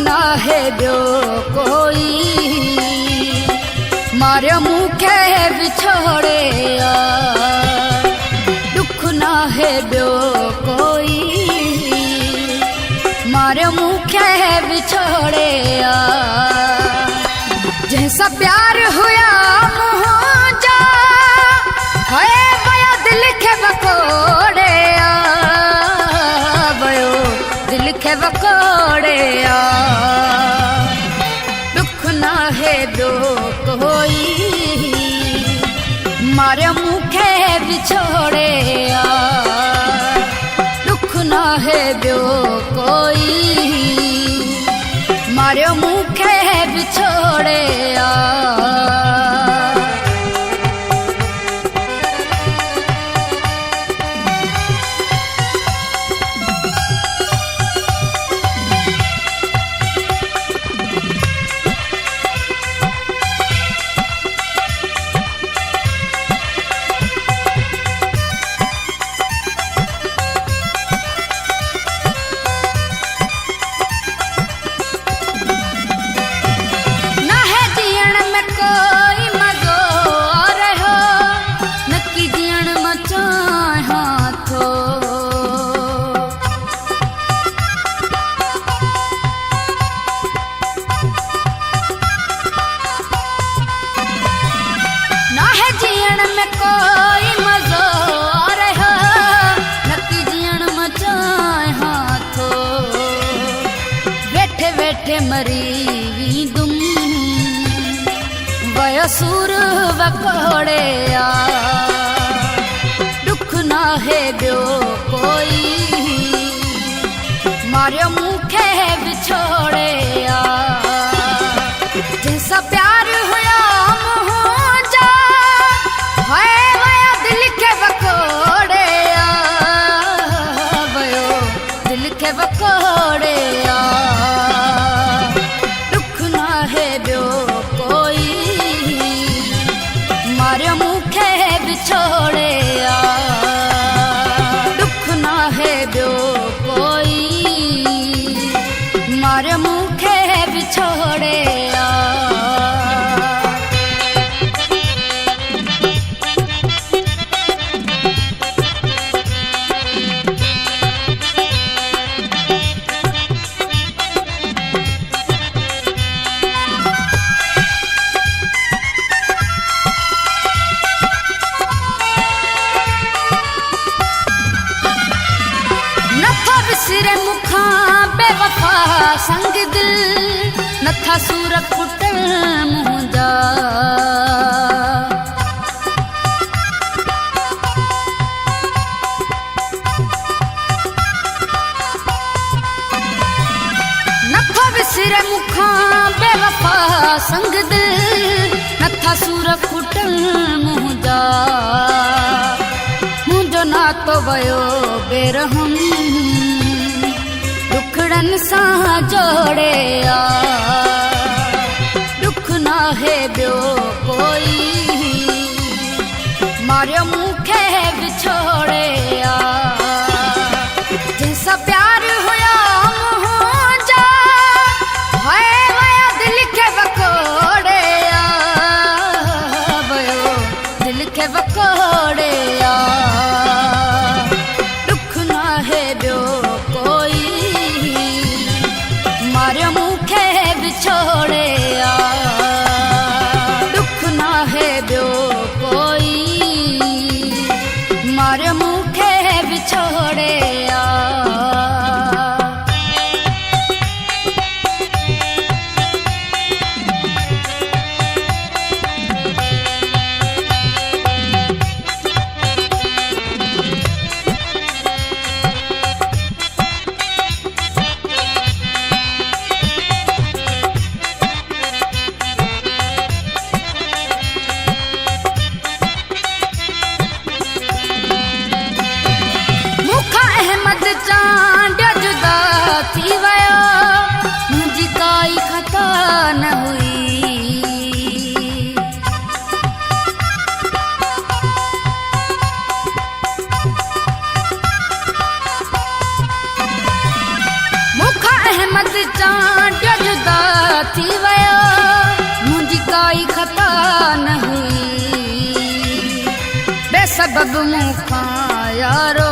ना है ॿियो कोई मारियो मूंखे विछोड़े दुख ना है ॿियो कोई मारियो मूंखे विछोड़े जैसा प्यार हुया मुंहिंजा है वयो दिल खे वकोड़े वयो दिल खे वकोड़े दुख ना है ॿियो कोई मारियो मूंखे विछोड़े दुख ना है ॿियो कोई मारियो मूंखे विछोड़े मरी वींदुम वयो सूर वकोड़े दुख ना है ॿियो कोई मारियो मूंखे विछोड़े जैसा प्यार हुया मुंहिंजा है वयो दिल खे वकोड़े वयो दिल खे वकोड़े मारियो मूंखे विछोड़े दुख ना है ॿियो कोई मारियो मूंखे विछोड़े सिरे मुखा बेवफा संग दिल नथा सूर कुटल मुंहिंजा नथा विसिरे मुखा बेवफा संग दिल नथा सूर कुटल मुंहिंजा मुंहिंजो नातो वयो बेरहम दुखड़न सां जोड़े दुख ना है ॿियो कोई मारियो मूंखे विछोड़े जैसा प्यार हुया मुंहिंजा है वयो दिल खे वकोड़े वयो दिल खे वकोड़े दुख ना है ॿियो कोई मारियो मूंखे विछोड़े दुख ना है ॿियो कोई मारियो मूंखे विछोड़े रहमत चांटियो जुदा थी वयो मुंहिंजी काई खता न हुई बेसबब मूंखां यारो